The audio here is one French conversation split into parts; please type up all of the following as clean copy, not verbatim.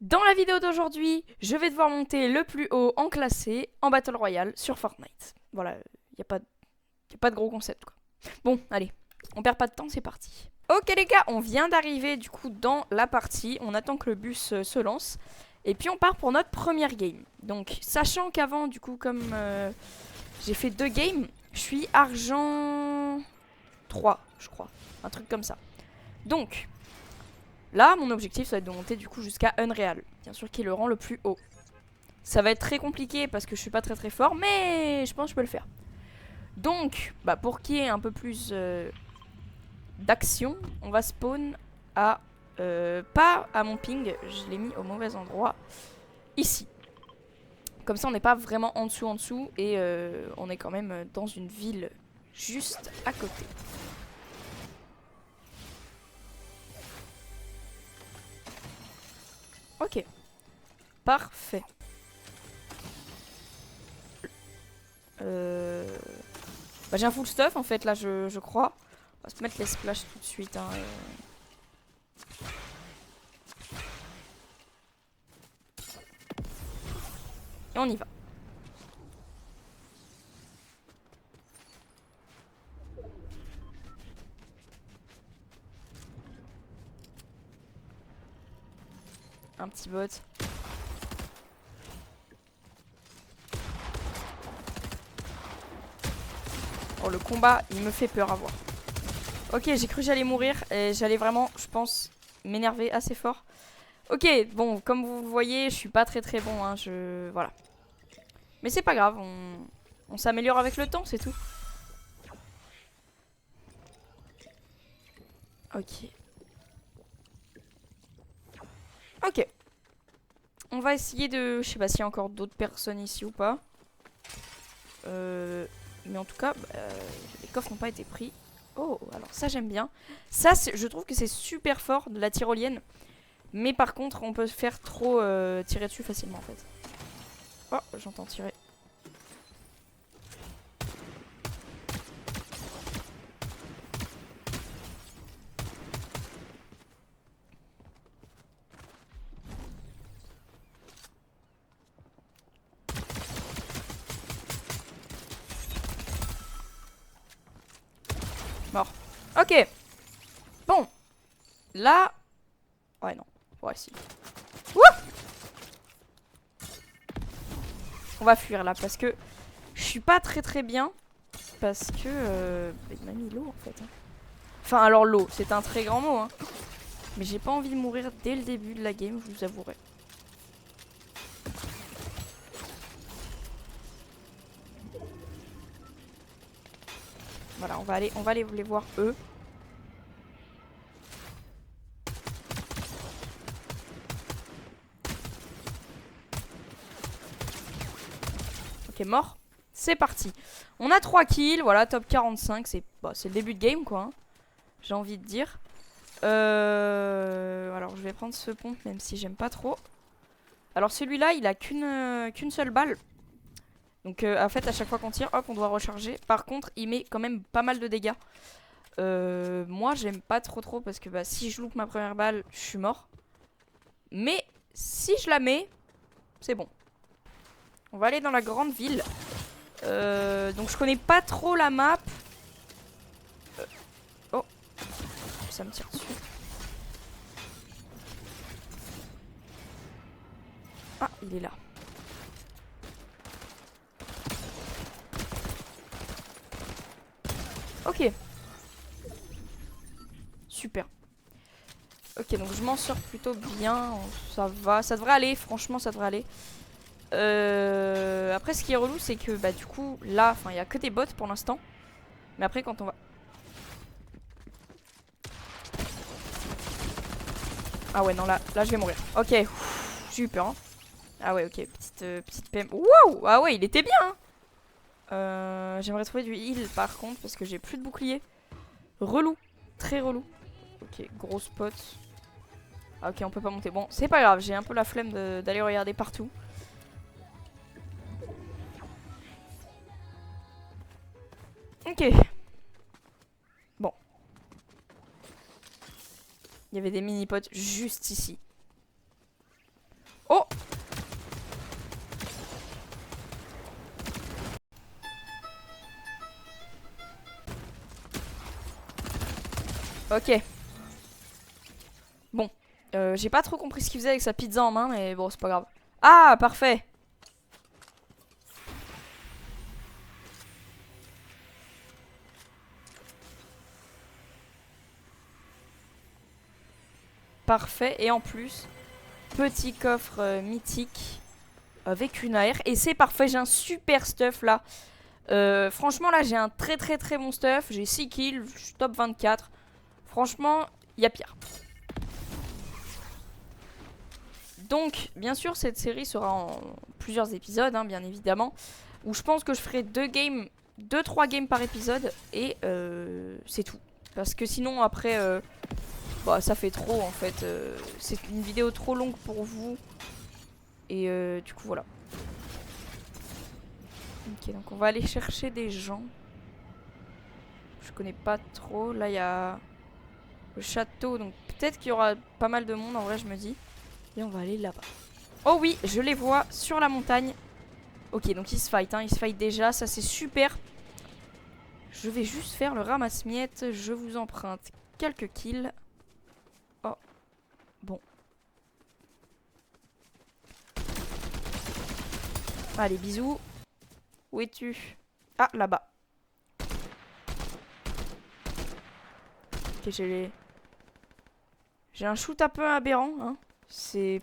Dans la vidéo d'aujourd'hui, je vais devoir monter le plus haut en classé en Battle Royale sur Fortnite. Voilà, il n'y a, y a pas de gros concept quoi. Bon, allez, on perd pas de temps, c'est parti. Ok les gars, on vient d'arriver du coup dans la partie, on attend que le bus se lance. Et puis on part pour notre première game. Donc sachant qu'avant du coup comme j'ai fait 2 games, je suis argent 3 je crois. Un truc comme ça. Donc là, mon objectif, ça va être de monter du coup jusqu'à Unreal. Bien sûr, qui est le rang le plus haut. Ça va être très compliqué parce que je suis pas très fort, mais je pense que je peux le faire. Donc, bah, pour qu'il y ait un peu plus d'action, on va spawn à... pas à mon ping, je l'ai mis au mauvais endroit. Ici. Comme ça, on n'est pas vraiment en dessous, et on est quand même dans une ville juste à côté. Ok. Parfait. Bah, j'ai un full stuff en fait là je crois. On va se mettre les splashes tout de suite hein. Et on y va. Un petit bot. Oh le combat il me fait peur à voir. Ok j'ai cru que j'allais mourir et j'allais vraiment je pense m'énerver assez fort. Ok bon comme vous voyez je suis pas très bon hein, voilà. Mais c'est pas grave on s'améliore avec le temps c'est tout. Ok. Ok. On va essayer de... Je sais pas s'il y a encore d'autres personnes ici ou pas. Mais en tout cas, les coffres n'ont pas été pris. Oh, alors ça j'aime bien. Ça, je trouve que c'est super fort de la tyrolienne. Mais par contre, on peut se faire trop tirer dessus facilement en fait. Oh, j'entends tirer. Mort. Ok. Bon. Là... Ouais, non. Ouais, si. Wouh! On va fuir là parce que je suis pas très bien. Parce que... il m'a mis l'eau en fait. Hein. Enfin, alors l'eau, c'est un très grand mot. Hein. Mais j'ai pas envie de mourir dès le début de la game, je vous avouerai. Voilà, on va aller les voir eux. Ok, mort. C'est parti. On a 3 kills, voilà, top 45. C'est le début de game, quoi. Hein, j'ai envie de dire. Alors, je vais prendre ce pompe, même si j'aime pas trop. Alors, celui-là, il a qu'une seule balle. Donc, en fait, à chaque fois qu'on tire, hop, on doit recharger. Par contre, il met quand même pas mal de dégâts. Moi, j'aime pas trop parce que bah, si je loupe ma première balle, je suis mort. Mais si je la mets, c'est bon. On va aller dans la grande ville. Donc je connais pas trop la map. Oh, ça me tire dessus. Ah, il est là. Ok. Super. Ok, donc je m'en sors plutôt bien. Ça va, ça devrait aller. Franchement, ça devrait aller. Après, ce qui est relou, c'est que bah du coup, là, il y a que des bots pour l'instant. Mais après, quand on va... Ah ouais, non, là je vais mourir. Ok, j'ai eu peur. Hein. Ah ouais, ok, petite PM. Waouh! Ah ouais, il était bien. Hein. J'aimerais trouver du heal par contre, parce que j'ai plus de bouclier. Relou, très relou. Ok, gros spot. Ah, ok, on peut pas monter. Bon, c'est pas grave, j'ai un peu la flemme d'aller regarder partout. Ok. Bon. Il y avait des mini-potes juste ici. Ok. Bon. J'ai pas trop compris ce qu'il faisait avec sa pizza en main, mais bon, c'est pas grave. Ah, parfait. Parfait. Et en plus, petit coffre mythique avec une AR. Et c'est parfait, j'ai un super stuff là. Franchement, là, j'ai un très bon stuff. J'ai 6 kills, je suis top 24. Franchement, il y a pire. Donc, bien sûr, cette série sera en plusieurs épisodes, hein, bien évidemment. Où je pense que je ferai 2-3 games par épisode. Et c'est tout. Parce que sinon, après, bah, ça fait trop en fait. C'est une vidéo trop longue pour vous. Et du coup, voilà. Ok, donc on va aller chercher des gens. Je connais pas trop. Là, il y a le château. Donc peut-être qu'il y aura pas mal de monde en vrai, je me dis. Et on va aller là-bas. Oh oui, je les vois sur la montagne. Ok, donc ils se fight, hein. Ils se fight déjà. Ça, c'est super. Je vais juste faire le ramasse-miettes. Je vous emprunte quelques kills. Oh, bon. Allez, bisous. Où es-tu? Ah, là-bas. Ok, j'ai un shoot un peu aberrant, hein. C'est...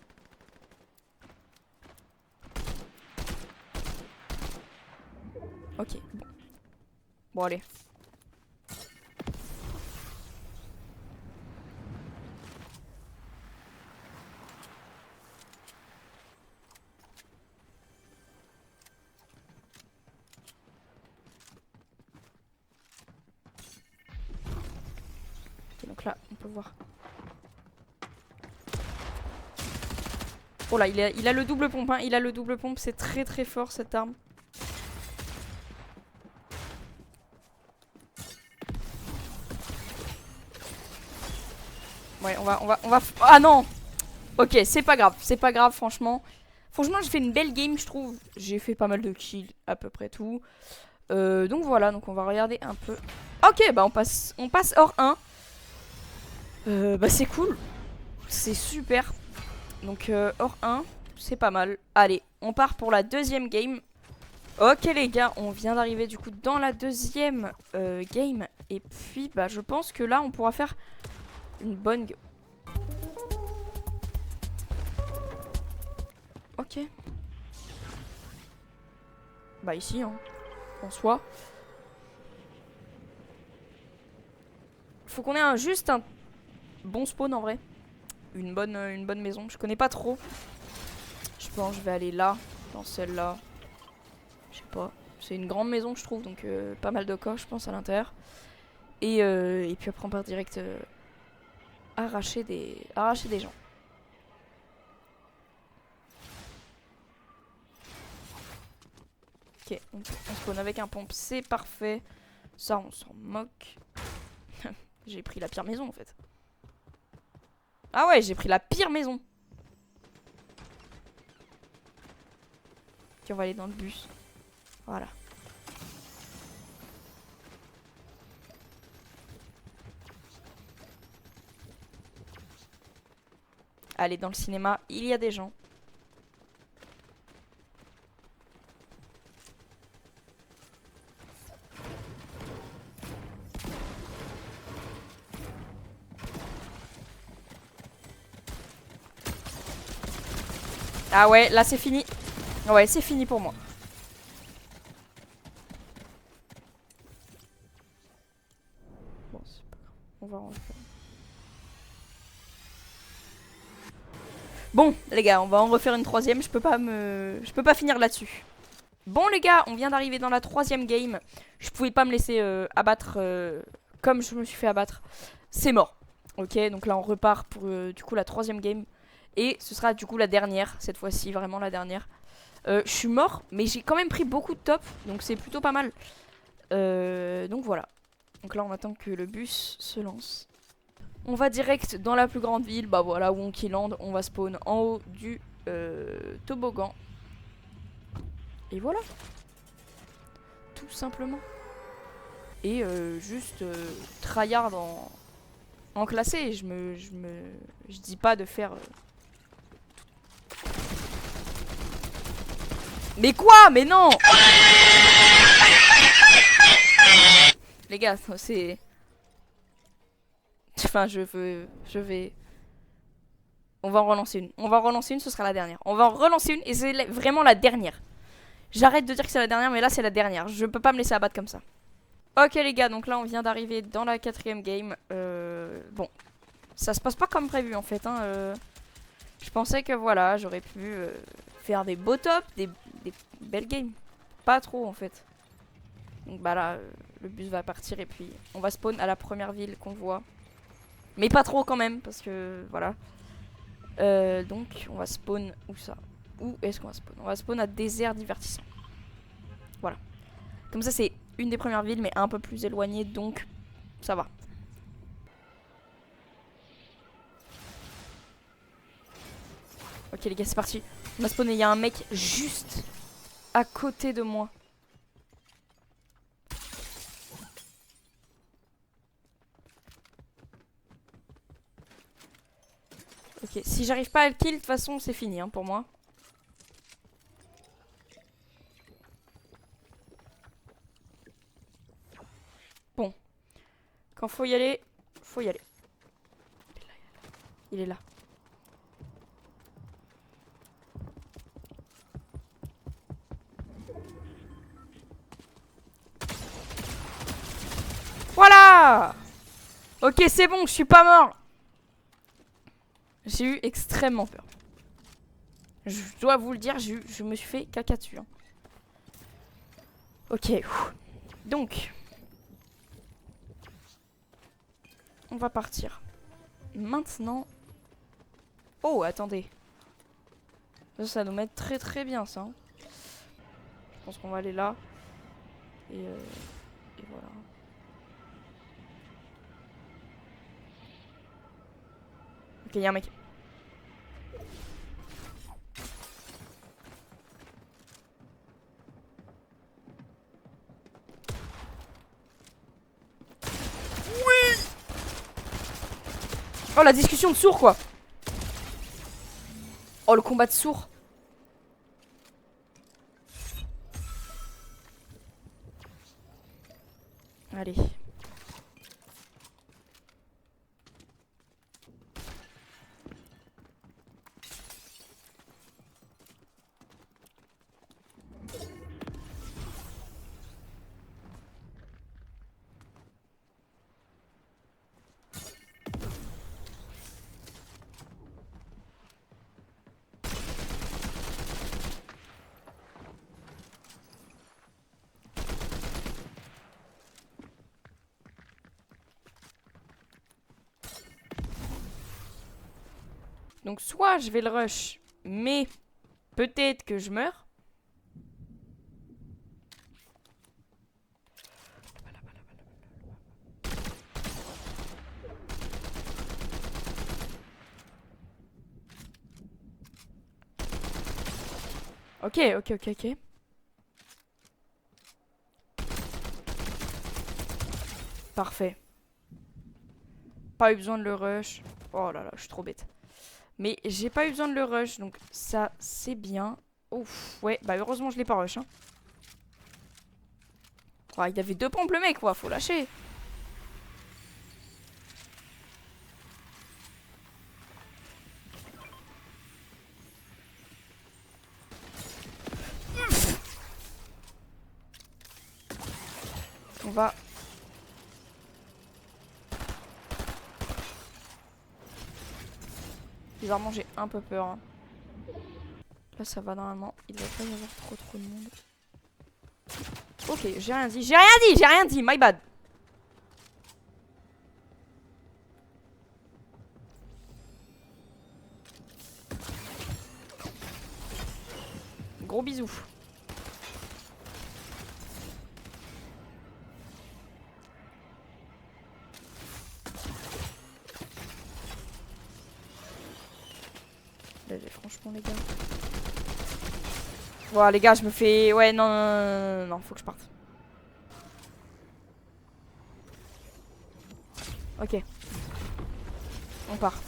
Ok, bon. Bon, allez. Ok, donc là, on peut voir. Oh là, il a le double pompe, hein. Il a le double pompe, c'est très fort cette arme. Ouais, on va... Ah non! Ok, c'est pas grave, franchement. Franchement, j'ai fait une belle game, je trouve. J'ai fait pas mal de kills, à peu près tout. Donc voilà, donc on va regarder un peu. Ok, bah on passe hors 1. Bah c'est cool. C'est super. Donc hors 1, c'est pas mal. Allez, on part pour la deuxième game. Ok les gars, on vient d'arriver du coup dans la deuxième game. Et puis bah je pense que là on pourra faire une bonne... Ok. Bah ici, hein, en soi. Faut qu'on ait juste un bon spawn en vrai. Une bonne maison. Je connais pas trop. Je pense que je vais aller là, dans celle-là. Je sais pas. C'est une grande maison je trouve, donc pas mal de coches je pense à l'intérieur. Et puis après on part direct arracher des gens. Ok, on spawn avec un pompe, c'est parfait. Ça on s'en moque. J'ai pris la pire maison en fait. Ah ouais, j'ai pris la pire maison. Ok, on va aller dans le bus. Voilà. Allez, dans le cinéma, il y a des gens. Ah ouais, là c'est fini. Ouais, c'est fini pour moi. Bon, c'est pas grave. On va en refaire. Bon, les gars, on va en refaire une troisième. Je peux pas finir là-dessus. Bon, les gars, on vient d'arriver dans la troisième game. Je pouvais pas me laisser abattre comme je me suis fait abattre. C'est mort. Ok, donc là on repart pour du coup la troisième game. Et ce sera du coup la dernière, cette fois-ci, vraiment la dernière. Je suis mort, mais j'ai quand même pris beaucoup de top, donc c'est plutôt pas mal. Donc voilà. Donc là on attend que le bus se lance. On va direct dans la plus grande ville, bah voilà, Wonky Land. On va spawn en haut du toboggan. Et voilà. Tout simplement. Et juste tryhard en classé. Je dis pas de faire... Mais quoi? Mais non! Les gars, c'est... Enfin, je vais... On va en relancer une. On va en relancer une, ce sera la dernière. On va en relancer une et c'est vraiment la dernière. J'arrête de dire que c'est la dernière, mais là c'est la dernière. Je peux pas me laisser abattre comme ça. Ok les gars, donc là on vient d'arriver dans la 4ème game. Bon, ça se passe pas comme prévu en fait. Je pensais que voilà, j'aurais pu faire des beaux tops, des belles games. Pas trop en fait. Donc bah là, le bus va partir et puis on va spawn à la première ville qu'on voit. Mais pas trop quand même, parce que voilà. Donc on va spawn, où ça? Où est-ce qu'on va spawn? On va spawn à Désert Divertissant. Voilà. Comme ça c'est une des premières villes mais un peu plus éloignée, donc ça va. Ok les gars, c'est parti. On a spawné, il y a un mec juste à côté de moi. Ok, si j'arrive pas à le kill, de toute façon c'est fini pour moi. Bon. Quand faut y aller, faut y aller. Il est là. Voilà! Ok, c'est bon, je suis pas mort. J'ai eu extrêmement peur. Je dois vous le dire, je me suis fait caca dessus. Ok. Donc. On va partir. Maintenant. Oh, attendez. Ça nous met très très bien ça. Je pense qu'on va aller là. Et voilà. Ok, il y a un mec. Oui! Oh, la discussion de sourds quoi. Oh, le combat de sourds. Allez. Donc soit je vais le rush, mais peut-être que je meurs. Ok, ok, ok, ok. Parfait. Pas eu besoin de le rush. Oh là là, je suis trop bête. Mais j'ai pas eu besoin de le rush, donc ça, c'est bien. Ouf, ouais, bah heureusement je l'ai pas rush. Hein. Oh, il avait 2 pompes le mec, quoi, faut lâcher. On va... Bizarrement, j'ai un peu peur. Hein. Là, ça va normalement. Il ne va pas y avoir trop de monde. Ok, j'ai rien dit. J'ai rien dit, my bad. Gros bisous. Franchement les gars. Voilà les gars, je me fais... Ouais non, faut que je parte. Ok. On part.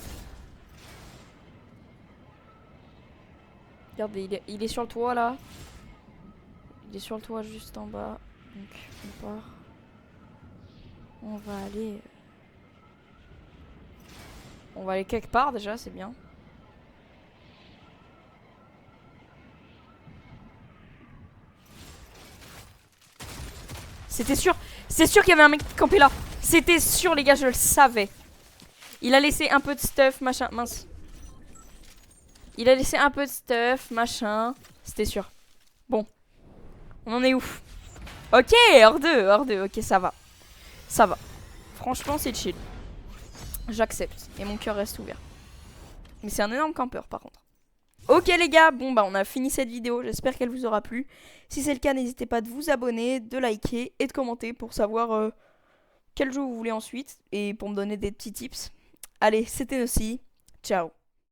Regardez, il est sur le toit là. Il est sur le toit juste en bas. Donc on part. On va aller... On va aller quelque part déjà, c'est bien. C'était sûr. C'est sûr qu'il y avait un mec campé là. C'était sûr les gars, je le savais. Il a laissé un peu de stuff, machin. Mince. Il a laissé un peu de stuff, machin. C'était sûr. Bon. On en est où? Ok, hors 2, hors 2. Ok, ça va. Ça va. Franchement, c'est chill. J'accepte. Et mon cœur reste ouvert. Mais c'est un énorme campeur par contre. Ok les gars, bon bah on a fini cette vidéo. J'espère qu'elle vous aura plu. Si c'est le cas, n'hésitez pas de vous abonner, de liker et de commenter pour savoir quel jeu vous voulez ensuite. Et pour me donner des petits tips. Allez, c'était Nossi. Ciao.